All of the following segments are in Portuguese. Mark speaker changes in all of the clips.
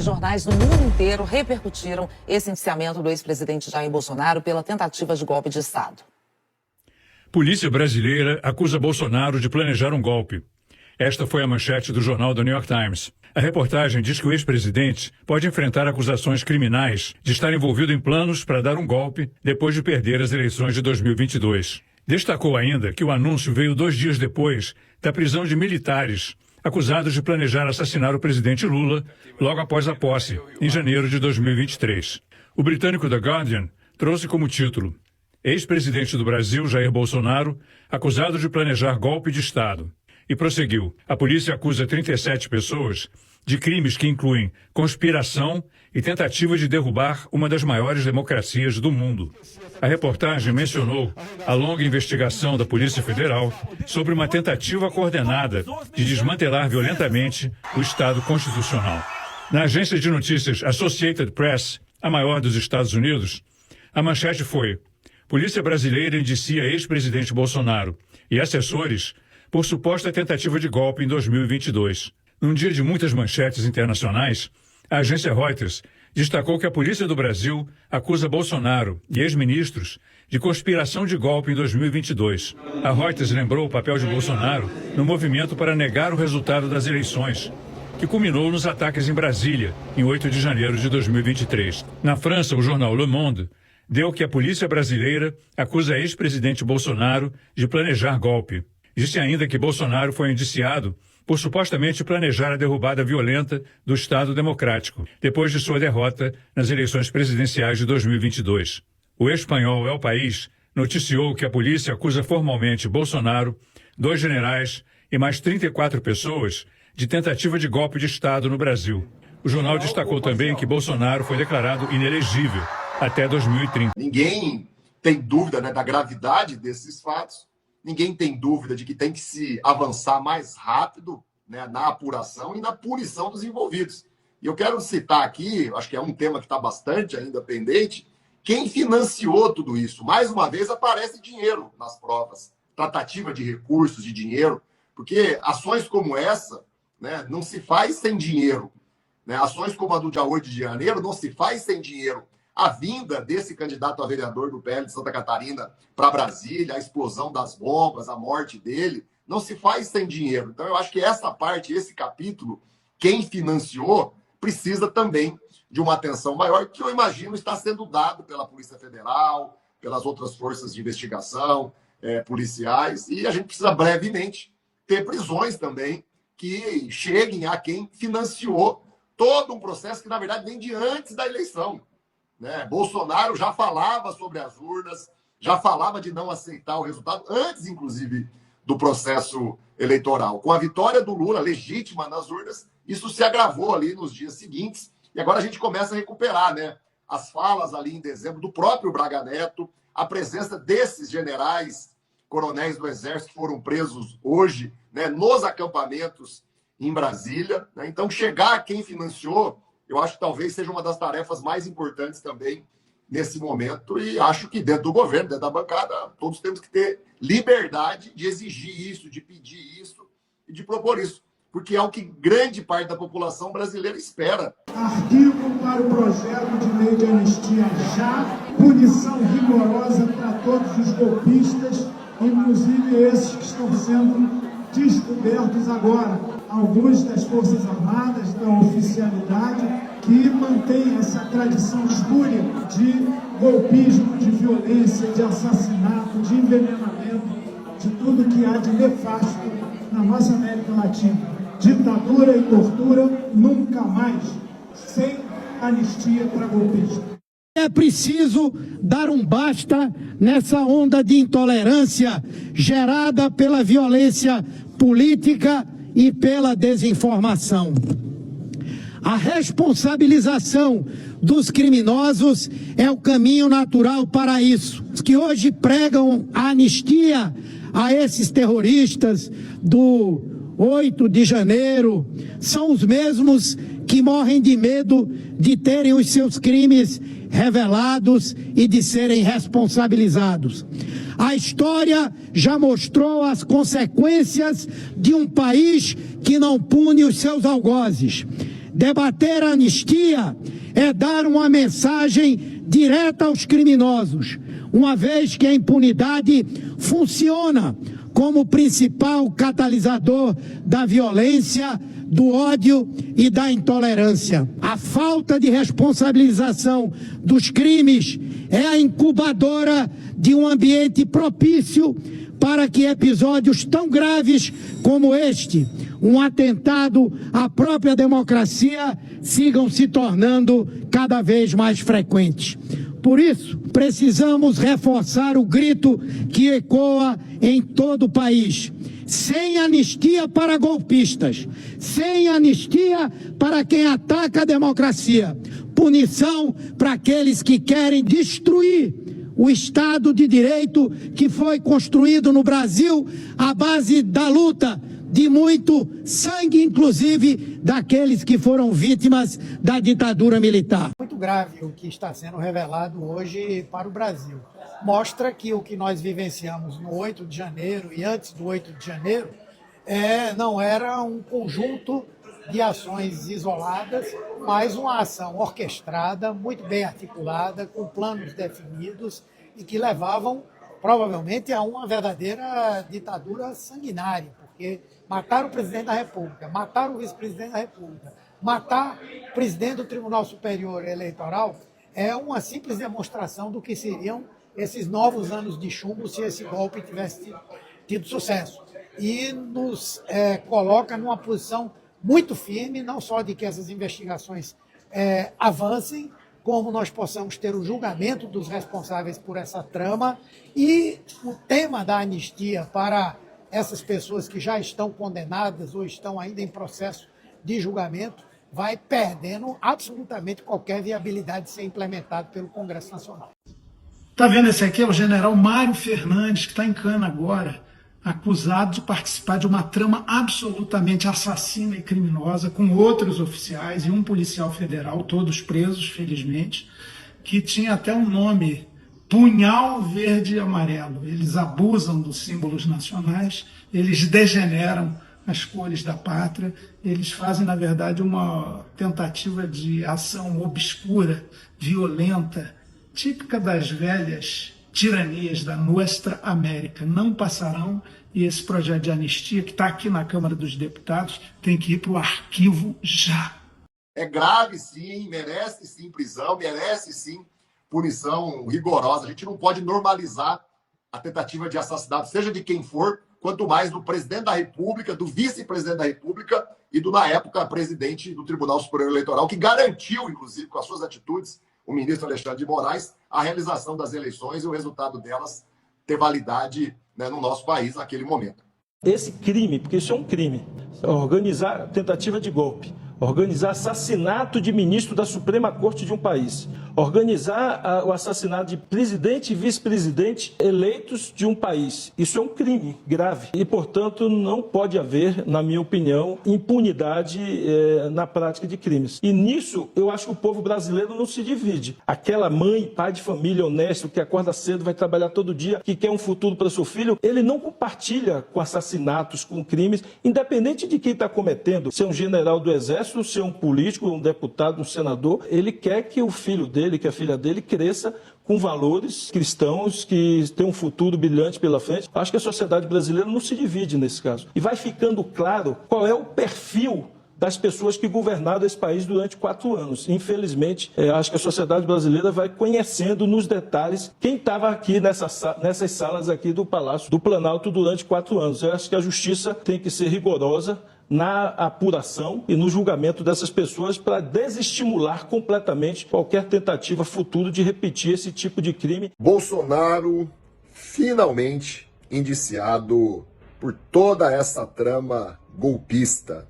Speaker 1: que jornais no mundo inteiro repercutiram esse indiciamento do ex-presidente Jair Bolsonaro pela tentativa de golpe de Estado.
Speaker 2: Polícia brasileira acusa Bolsonaro de planejar um golpe. Esta foi a manchete do jornal The New York Times. A reportagem diz que o ex-presidente pode enfrentar acusações criminais de estar envolvido em planos para dar um golpe depois de perder as eleições de 2022. Destacou ainda que o anúncio veio 2 dias depois da prisão de militares acusados de planejar assassinar o presidente Lula logo após a posse, em janeiro de 2023. O britânico The Guardian trouxe como título: Ex-presidente do Brasil, Jair Bolsonaro, acusado de planejar golpe de Estado. E prosseguiu: a polícia acusa 37 pessoas de crimes que incluem conspiração e tentativa de derrubar uma das maiores democracias do mundo. A reportagem mencionou a longa investigação da Polícia Federal sobre uma tentativa coordenada de desmantelar violentamente o Estado Constitucional. Na agência de notícias Associated Press, a maior dos Estados Unidos, a manchete foi: Polícia brasileira indicia ex-presidente Bolsonaro e assessores por suposta tentativa de golpe em 2022. Num dia de muitas manchetes internacionais, a agência Reuters destacou que a Polícia do Brasil acusa Bolsonaro e ex-ministros de conspiração de golpe em 2022. A Reuters lembrou o papel de Bolsonaro no movimento para negar o resultado das eleições, que culminou nos ataques em Brasília, em 8 de janeiro de 2023. Na França, o jornal Le Monde deu que a polícia brasileira acusa ex-presidente Bolsonaro de planejar golpe. Disse ainda que Bolsonaro foi indiciado por supostamente planejar a derrubada violenta do Estado Democrático, depois de sua derrota nas eleições presidenciais de 2022. O espanhol El País noticiou que a polícia acusa formalmente Bolsonaro, 2 generais e mais 34 pessoas de tentativa de golpe de Estado no Brasil. O jornal destacou também que Bolsonaro foi declarado inelegível até 2030.
Speaker 3: Ninguém tem dúvida, da gravidade desses fatos. Ninguém tem dúvida de que tem que se avançar mais rápido, na apuração e na punição dos envolvidos. E eu quero citar aqui, acho que é um tema que está bastante ainda pendente, quem financiou tudo isso. Mais uma vez aparece dinheiro nas provas, tratativa de recursos, de dinheiro, porque ações como essa, não se faz sem dinheiro. Ações como a do dia 8 de janeiro não se faz sem dinheiro. A vinda desse candidato a vereador do PL de Santa Catarina para Brasília, a explosão das bombas, a morte dele, não se faz sem dinheiro. Então, eu acho que essa parte, esse capítulo, quem financiou, precisa também de uma atenção maior, que eu imagino está sendo dado pela Polícia Federal, pelas outras forças de investigação, policiais, e a gente precisa brevemente ter prisões também que cheguem a quem financiou todo um processo que, na verdade, vem de antes da eleição. Bolsonaro já falava sobre as urnas, já falava de não aceitar o resultado, antes, inclusive, do processo eleitoral. Com a vitória do Lula, legítima nas urnas, isso se agravou ali nos dias seguintes, e agora a gente começa a recuperar, as falas ali em dezembro do próprio Braga Neto, a presença desses generais, coronéis do Exército que foram presos hoje, nos acampamentos em Brasília. Então, chegar a quem financiou, eu acho que talvez seja uma das tarefas mais importantes também nesse momento, e acho que dentro do governo, dentro da bancada, todos temos que ter liberdade de exigir isso, de pedir isso e de propor isso, porque é o que grande parte da população brasileira espera.
Speaker 4: Arquivo para o projeto de lei de anistia já, punição rigorosa para todos os golpistas, inclusive esses que estão sendo descobertos agora, alguns das Forças Armadas, da oficialidade, que mantém essa tradição espúria de golpismo, de violência, de assassinato, de envenenamento, de tudo que há de nefasto na nossa América Latina. Ditadura e tortura nunca mais, sem anistia para golpistas.
Speaker 5: É preciso dar um basta nessa onda de intolerância gerada pela violência política e pela desinformação. A responsabilização dos criminosos é o caminho natural para isso. Os que hoje pregam a anistia a esses terroristas do 8 de janeiro são os mesmos que morrem de medo de terem os seus crimes revelados e de serem responsabilizados. A história já mostrou as consequências de um país que não pune os seus algozes. Debater a anistia é dar uma mensagem direta aos criminosos, uma vez que a impunidade funciona como principal catalisador da violência, do ódio e da intolerância. A falta de responsabilização dos crimes é a incubadora de um ambiente propício para que episódios tão graves como este, um atentado à própria democracia, sigam se tornando cada vez mais frequentes. Por isso, precisamos reforçar o grito que ecoa em todo o país. Sem anistia para golpistas, sem anistia para quem ataca a democracia, punição para aqueles que querem destruir o Estado de Direito que foi construído no Brasil à base da luta de muito sangue, inclusive daqueles que foram vítimas da ditadura militar.
Speaker 6: Muito grave o que está sendo revelado hoje para o Brasil. Mostra que o que nós vivenciamos no 8 de janeiro e antes do 8 de janeiro não era um conjunto de ações isoladas, mas uma ação orquestrada, muito bem articulada, com planos definidos e que levavam provavelmente a uma verdadeira ditadura sanguinária, porque matar o presidente da República, matar o vice-presidente da República, matar o presidente do Tribunal Superior Eleitoral é uma simples demonstração do que seriam esses novos anos de chumbo se esse golpe tivesse tido sucesso. E nos coloca numa posição muito firme, não só de que essas investigações avancem, como nós possamos ter o julgamento dos responsáveis por essa trama e o tema da anistia para essas pessoas que já estão condenadas ou estão ainda em processo de julgamento vai perdendo absolutamente qualquer viabilidade de ser implementado pelo Congresso Nacional.
Speaker 4: Tá vendo esse aqui? É o general Mário Fernandes, que está em cana agora, acusado de participar de uma trama absolutamente assassina e criminosa com outros oficiais e um policial federal, todos presos, felizmente, que tinha até um nome, Punhal Verde e Amarelo. Eles abusam dos símbolos nacionais, eles degeneram as cores da pátria, eles fazem, na verdade, uma tentativa de ação obscura, violenta, típica das velhas tiranias da Nuestra América. Não passarão, e esse projeto de anistia, que está aqui na Câmara dos Deputados, tem que ir para o arquivo já.
Speaker 3: É grave, sim, merece sim prisão, merece sim punição rigorosa. A gente não pode normalizar a tentativa de assassinato, seja de quem for, quanto mais do presidente da República, do vice-presidente da República e do, na época, presidente do Tribunal Superior Eleitoral, que garantiu, inclusive, com as suas atitudes, o ministro Alexandre de Moraes, a realização das eleições e o resultado delas ter validade, né, no nosso país naquele momento.
Speaker 7: Esse crime, porque isso é um crime, organizar tentativa de golpe, organizar assassinato de ministro da Suprema Corte de um país, organizar o assassinato de presidente e vice-presidente eleitos de um país. Isso é um crime grave e, portanto, não pode haver, na minha opinião, impunidade na prática de crimes. E nisso, eu acho que o povo brasileiro não se divide. Aquela mãe, pai de família honesto, que acorda cedo, vai trabalhar todo dia, que quer um futuro para seu filho, ele não compartilha com assassinatos, com crimes, independente de quem está cometendo, se é um general do Exército, se é um político, um deputado, um senador, ele quer que o filho dele, que a filha dele cresça com valores cristãos, que tem um futuro brilhante pela frente. Acho que a sociedade brasileira não se divide nesse caso. E vai ficando claro qual é o perfil das pessoas que governaram esse país durante 4 anos. Infelizmente, acho que a sociedade brasileira vai conhecendo nos detalhes quem estava aqui nessas salas aqui do Palácio do Planalto durante 4 anos. Eu acho que a justiça tem que ser rigorosa na apuração e no julgamento dessas pessoas para desestimular completamente qualquer tentativa futura de repetir esse tipo de crime.
Speaker 3: Bolsonaro finalmente indiciado por toda essa trama golpista,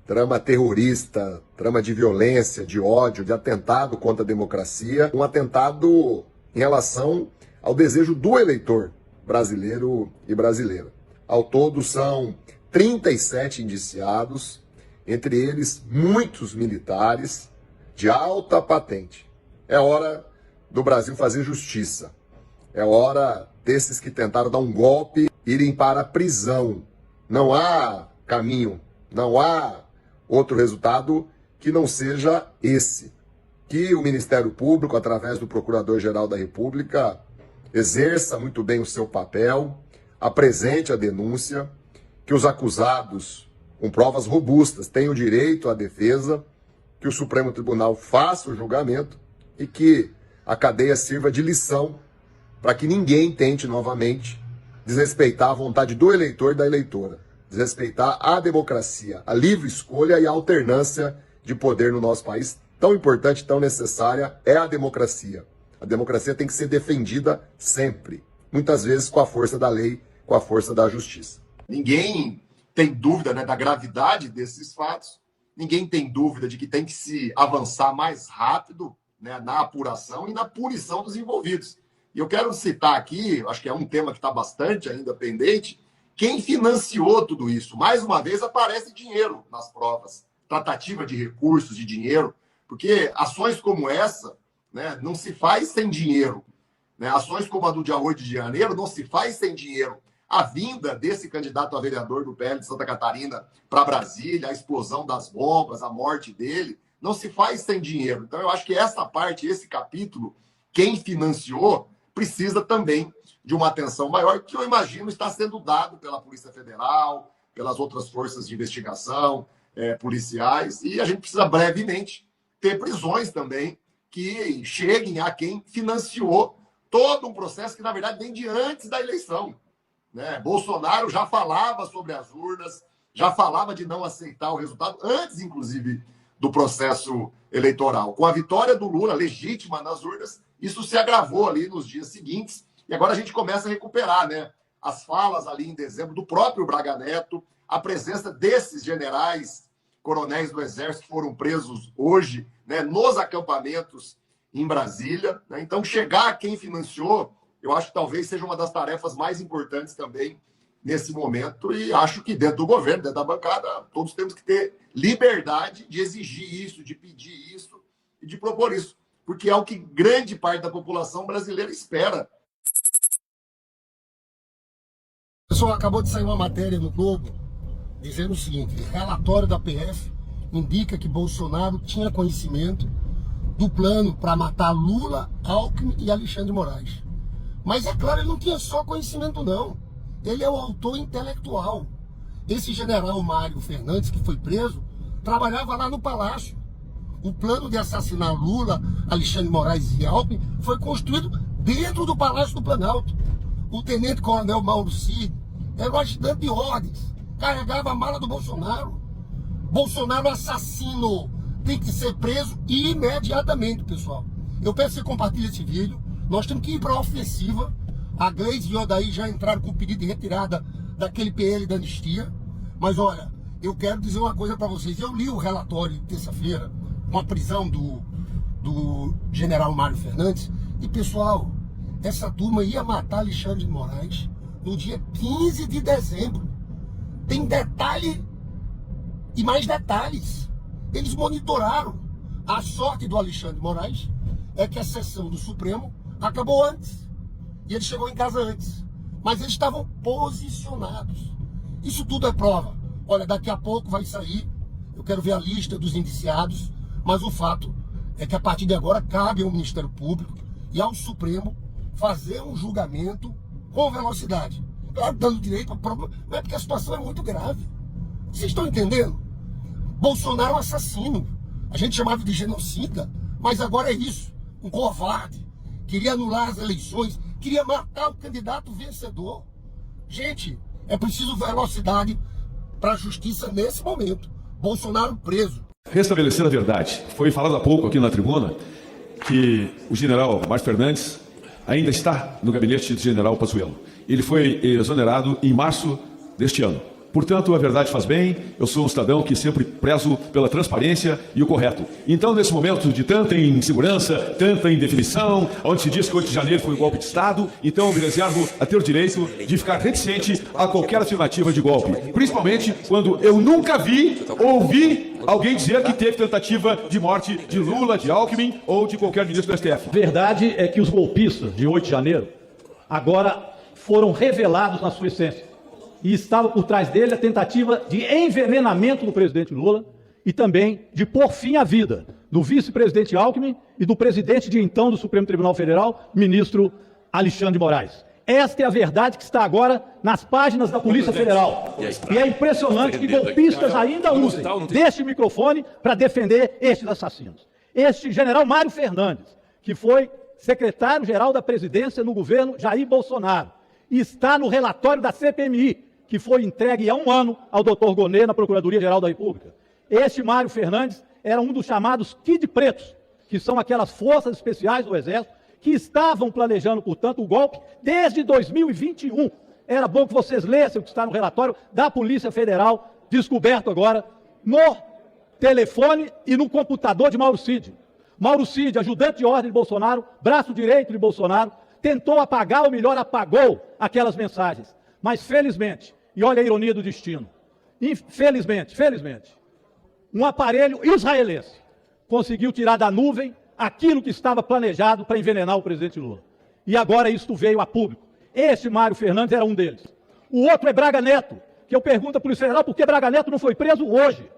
Speaker 3: trama terrorista, trama de violência, de ódio, de atentado contra a democracia, um atentado em relação ao desejo do eleitor brasileiro e brasileira. Ao todo são 37 indiciados, entre eles muitos militares de alta patente. É hora do Brasil fazer justiça. É hora desses que tentaram dar um golpe irem para a prisão. Não há caminho, não há outro resultado que que não seja esse. Que o Ministério Público, através do Procurador-Geral da República, exerça muito bem o seu papel, apresente a denúncia, que os acusados, com provas robustas, tenham direito à defesa, que o Supremo Tribunal faça o julgamento e que a cadeia sirva de lição para que ninguém tente novamente desrespeitar a vontade do eleitor e da eleitora, desrespeitar a democracia, a livre escolha e a alternância de poder no nosso país. Tão importante, tão necessária é a democracia. A democracia tem que ser defendida sempre, muitas vezes com a força da lei, com a força da justiça. Ninguém tem dúvida, né, da gravidade desses fatos, ninguém tem dúvida de que tem que se avançar mais rápido, né, na apuração e na punição dos envolvidos. E eu quero citar aqui, acho que é um tema que está bastante ainda pendente, quem financiou tudo isso. Mais uma vez aparece dinheiro nas provas, tratativa de recursos, de dinheiro, porque ações como essa, né, não se faz sem dinheiro. Né? Ações como a do dia 8 de janeiro não se faz sem dinheiro. A vinda desse candidato a vereador do PL de Santa Catarina para Brasília, a explosão das bombas, a morte dele, não se faz sem dinheiro. Então eu acho que essa parte, esse capítulo, quem financiou, precisa também de uma atenção maior, que eu imagino está sendo dado pela Polícia Federal, pelas outras forças de investigação, policiais, e a gente precisa brevemente ter prisões também que cheguem a quem financiou todo um processo que, na verdade, vem de antes da eleição. Né? Bolsonaro já falava sobre as urnas, já falava de não aceitar o resultado, antes, inclusive, do processo eleitoral. Com a vitória do Lula, legítima nas urnas, isso se agravou ali nos dias seguintes, e agora a gente começa a recuperar, né? As falas ali em dezembro do próprio Braga Neto, a presença desses generais, coronéis do Exército que foram presos hoje, né, nos acampamentos em Brasília. Né? Então, chegar a quem financiou, eu acho que talvez seja uma das tarefas mais importantes também nesse momento, e acho que dentro do governo, dentro da bancada, todos temos que ter liberdade de exigir isso, de pedir isso e de propor isso, porque é o que grande parte da população brasileira espera.
Speaker 8: Pessoal, acabou de sair uma matéria no Globo dizendo o seguinte: relatório da PF indica que Bolsonaro tinha conhecimento do plano para matar Lula, Alckmin e Alexandre Moraes. Mas é claro, ele não tinha só conhecimento não, ele é o autor intelectual. Esse general Mário Fernandes, que foi preso, trabalhava lá no Palácio. O plano de assassinar Lula, Alexandre Moraes e Alckmin foi construído dentro do Palácio do Planalto. O tenente-coronel Mauro Cid era o ajudante de ordens, carregava a mala do Bolsonaro. Bolsonaro assassino, tem que ser preso imediatamente, pessoal. Eu peço que você compartilhe esse vídeo. Nós temos que ir para a ofensiva. A Gleisi e o Odair já entraram com pedido de retirada daquele PL da anistia. Mas olha, eu quero dizer uma coisa para vocês. Eu li o relatório de terça-feira com a prisão do general Mário Fernandes. E pessoal, essa turma ia matar Alexandre de Moraes no dia 15 de dezembro. Tem detalhe e mais detalhes. Eles monitoraram. A sorte do Alexandre de Moraes é que a sessão do Supremo acabou antes. E ele chegou em casa antes. Mas eles estavam posicionados. Isso tudo é prova. Olha, daqui a pouco vai sair. Eu quero ver a lista dos indiciados. Mas o fato é que a partir de agora cabe ao Ministério Público e ao Supremo fazer um julgamento com velocidade. Claro, dando direito ao problema, mas é porque a situação é muito grave. Vocês estão entendendo? Bolsonaro é um assassino. A gente chamava de genocida, mas agora é isso. Um covarde. Queria anular as eleições, queria matar o candidato vencedor. Gente, é preciso velocidade para a justiça nesse momento. Bolsonaro preso.
Speaker 9: Restabelecer a verdade. Foi falado há pouco aqui na tribuna que o general Mário Fernandes ainda está no gabinete do general Pazuello. Ele foi exonerado em março deste ano. Portanto, a verdade faz bem. Eu sou um cidadão que sempre prezo pela transparência e o correto. Então, nesse momento de tanta insegurança, tanta indefinição, onde se diz que 8 de janeiro foi um golpe de Estado, então eu me reservo a ter o direito de ficar reticente a qualquer afirmativa de golpe. Principalmente quando eu nunca ouvi alguém dizer que teve tentativa de morte de Lula, de Alckmin ou de qualquer ministro do STF.
Speaker 10: Verdade é que os golpistas de 8 de janeiro agora foram revelados na sua essência. E estava por trás dele a tentativa de envenenamento do presidente Lula e também de pôr fim à vida do vice-presidente Alckmin e do presidente de então do Supremo Tribunal Federal, ministro Alexandre de Moraes. Esta é a verdade que está agora nas páginas da Polícia Federal. E é impressionante que golpistas ainda usem deste microfone para defender estes assassinos. Este general Mário Fernandes, que foi secretário-geral da presidência no governo Jair Bolsonaro, está no relatório da CPMI, que foi entregue há um ano ao Dr. Gonê na Procuradoria-Geral da República. Este Mário Fernandes era um dos chamados Kid Pretos, que são aquelas forças especiais do Exército, que estavam planejando, portanto, o golpe desde 2021. Era bom que vocês lessem o que está no relatório da Polícia Federal, descoberto agora no telefone e no computador de Mauro Cid. Mauro Cid, ajudante de ordem de Bolsonaro, braço direito de Bolsonaro, tentou apagar, ou melhor, apagou aquelas mensagens. Mas, felizmente, e olha a ironia do destino, felizmente, um aparelho israelense conseguiu tirar da nuvem aquilo que estava planejado para envenenar o presidente Lula. E agora isto veio a público. Esse Mário Fernandes era um deles. O outro é Braga Neto, que eu pergunto à Polícia Federal por que Braga Neto não foi preso hoje.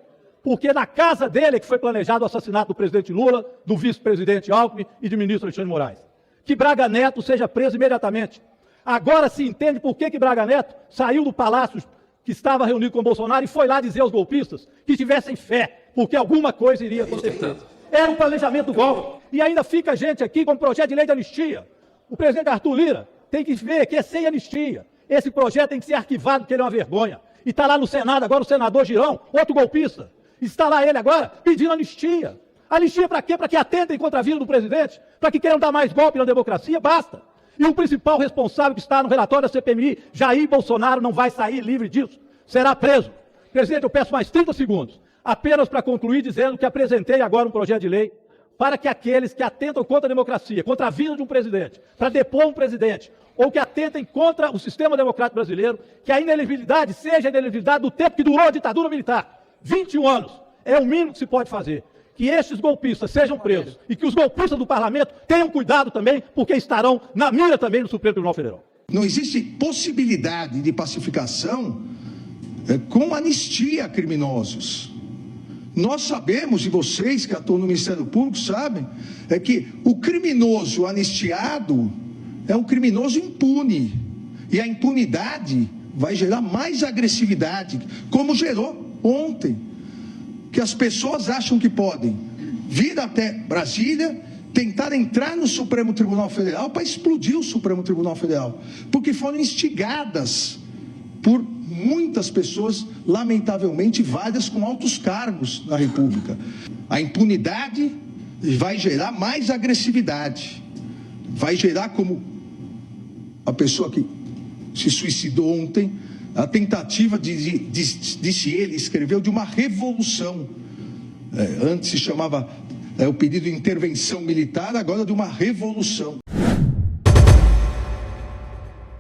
Speaker 10: Porque na casa dele é que foi planejado o assassinato do presidente Lula, do vice-presidente Alckmin e do ministro Alexandre de Moraes. Que Braga Neto seja preso imediatamente. Agora se entende por que Braga Neto saiu do palácio que estava reunido com o Bolsonaro e foi lá dizer aos golpistas que tivessem fé, porque alguma coisa iria acontecer. Era um planejamento do golpe. E ainda fica gente aqui com o projeto de lei de anistia. O presidente Arthur Lira tem que ver que é sem anistia. Esse projeto tem que ser arquivado, porque ele é uma vergonha. E está lá no Senado agora o senador Girão, outro golpista. Está lá ele agora pedindo anistia. Anistia para quê? Para que atentem contra a vida do presidente? Para que queiram dar mais golpe na democracia? Basta. E o principal responsável que está no relatório da CPMI, Jair Bolsonaro, não vai sair livre disso. Será preso. Presidente, eu peço mais 30 segundos. Apenas para concluir dizendo que apresentei agora um projeto de lei para que aqueles que atentam contra a democracia, contra a vida de um presidente, para depor um presidente, ou que atentem contra o sistema democrático brasileiro, que a inelegibilidade seja a inelegibilidade do tempo que durou a ditadura militar. 21 anos. É o mínimo que se pode fazer. Que estes golpistas sejam presos e que os golpistas do parlamento tenham cuidado também, porque estarão na mira também do Supremo Tribunal Federal.
Speaker 11: Não existe possibilidade de pacificação com anistia a criminosos. Nós sabemos, e vocês que atuam no Ministério Público sabem, que o criminoso anistiado é um criminoso impune. E a impunidade vai gerar mais agressividade, como gerou ontem. Que as pessoas acham que podem vir até Brasília, tentar entrar no Supremo Tribunal Federal para explodir o Supremo Tribunal Federal. Porque foram instigadas por muitas pessoas, lamentavelmente, várias com altos cargos na República. A impunidade vai gerar mais agressividade. Vai gerar, como a pessoa que se suicidou ontem, a tentativa disse ele, escreveu, de uma revolução. Antes se chamava o pedido de intervenção militar, agora de uma revolução.